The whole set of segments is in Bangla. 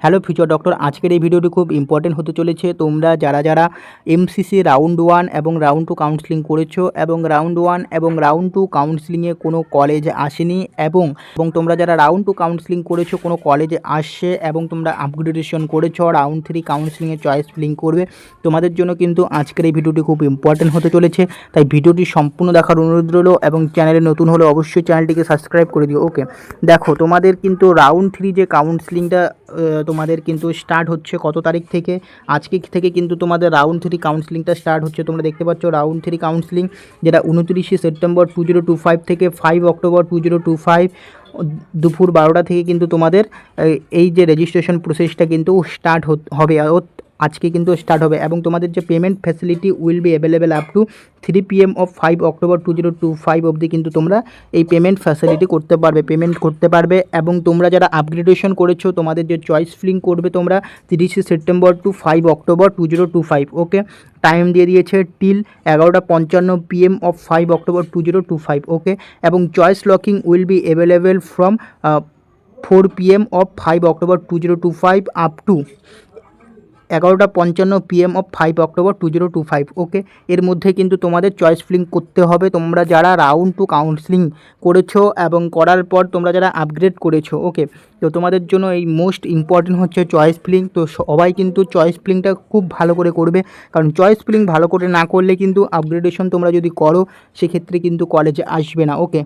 হ্যালো ফিউচার ডক্টর, আজকের এই ভিডিওটি খুব ইম্পর্টেন্ট হতে চলেছে। তোমরা যারা যারা এমসিসি রাউন্ড 1 এবং রাউন্ড 2 কাউন্সেলিং করেছো এবং রাউন্ড 1 এবং রাউন্ড 2 কাউন্সেলিংয়ে কোনো কলেজ আসেনি এবং তোমরা যারা রাউন্ড 2 কাউন্সেলিং করেছো কোনো কলেজে আসছে এবং তোমরা আপগ্রেডেশন করেছো রাউন্ড 3 কাউন্সেলিংয়ে চয়েস ফিলিং করবে, তোমাদের জন্য কিন্তু আজকের এই ভিডিওটি খুব ইম্পর্টেন্ট হতে চলেছে। তাই ভিডিওটি সম্পূর্ণ দেখার অনুরোধ রইল এবং চ্যানেলে নতুন হলে অবশ্যই চ্যানেলটিকে সাবস্ক্রাইব করে দিও। ওকে, দেখো তোমাদের কিন্তু রাউন্ড 3 যে কাউন্সেলিংটা তোমাদের কিন্তু স্টার্ট হচ্ছে কত তারিখ থেকে, আজকে থেকে কিন্তু তোমাদের রাউন্ড 3 কাউন্সেলিংটা স্টার্ট হচ্ছে। তোমরা দেখতে পাচ্ছ রাউন্ড 3 কাউন্সেলিং যেটা 29 সেপ্টেম্বর 2025 থেকে 5 অক্টোবর 2025 দুপুর 12টা থেকে কিন্তু তোমাদের এই যে রেজিস্ট্রেশন প্রসেসটা কিন্তু স্টার্ট হবে, আজকে কিন্তু স্টার্ট হবে এবং তোমাদের যে payment facility will be available up to 3 PM of 5 October 2025 অবধি কিন্তু তোমরা এই পেমেন্ট ফ্যাসিলিটি পেমেন্ট করতে পারবে। এবং তোমরা যারা আপগ্রেডেশন করেছো তোমাদের যে চয়েস ফিলিং করবে তোমরা 30 সেপ্টেম্বর টু 5 অক্টোবর 2025। ওকে, টাইম দিয়ে দিয়েছে টিল 11:55 PM অফ 5 অক্টোবর 2025। ওকে, এবং choice locking will be available from 4 PM of 5 October 2025 up to 11:55 PM of 5 October 2025। ওকে, এর মধ্যে কিন্তু তোমাদের চয়েস ফিলিং করতে হবে তোমরা যারা রাউন্ড 2 কাউন্সেলিং করেছো এবং করার পর তোমরা যারা আপগ্রেড করেছো। ওকে, তো তোমাদের জন্য এই মোস্ট ইম্পর্টেন্ট হচ্ছে চয়েস ফিলিং। তো সবাই কিন্তু চয়েস ফিলিংটা খুব ভালো করে করবে, কারণ চয়েস ফিলিং ভালো করে না করলে কিন্তু আপগ্রেডেশন তোমরা যদি করো সেক্ষেত্রে কিন্তু কলেজে আসবে না। ওকে,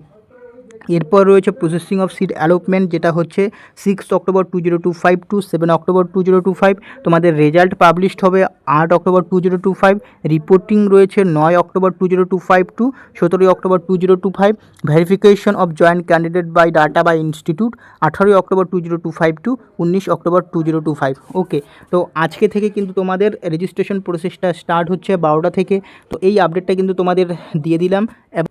এরপর রয়েছে প্রসেসিং অফ সিট অ্যালটমেন্ট, যেটা হচ্ছে 6 অক্টোবর 2025 টু 7 অক্টোবর 2025। তোমাদের রেজাল্ট পাবলিশড হবে 8 অক্টোবর 2025। রিপোর্টিং রয়েছে 9 October 2025 to 17 October 2025। Verification of joint candidate by data by institute 18 October 2025 to 19 October 2025। Okay, তো আজকে থেকে কিন্তু তোমাদের রেজিস্ট্রেশন প্রসেসটা স্টার্ট হচ্ছে 12টা থেকে। তো এই আপডেটটা কিন্তু তোমাদের দিয়ে দিলাম।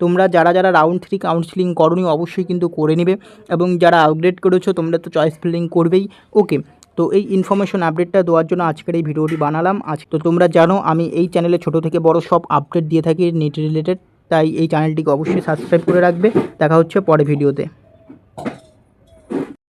তোমরা যারা যারা রাউন্ড 3 কাউন্সেলিং করনি অবশ্যই কিন্তু করে নেবে এবং যারা আপগ্রেড করেছো তোমরা তো চয়েস ফিলিং করবেই। ওকে, তো এই ইনফরমেশন আপডেটটা দেওয়ার জন্য আজকের এই ভিডিওটি বানালাম। আজ তো তোমরা জানো আমি এই চ্যানেলে ছোটো থেকে বড় সব আপডেট দিয়ে থাকি নেট রিলেটেড, তাই এই চ্যানেলটিকে অবশ্যই সাবস্ক্রাইব করে রাখবে। দেখা হচ্ছে পরে ভিডিওতে।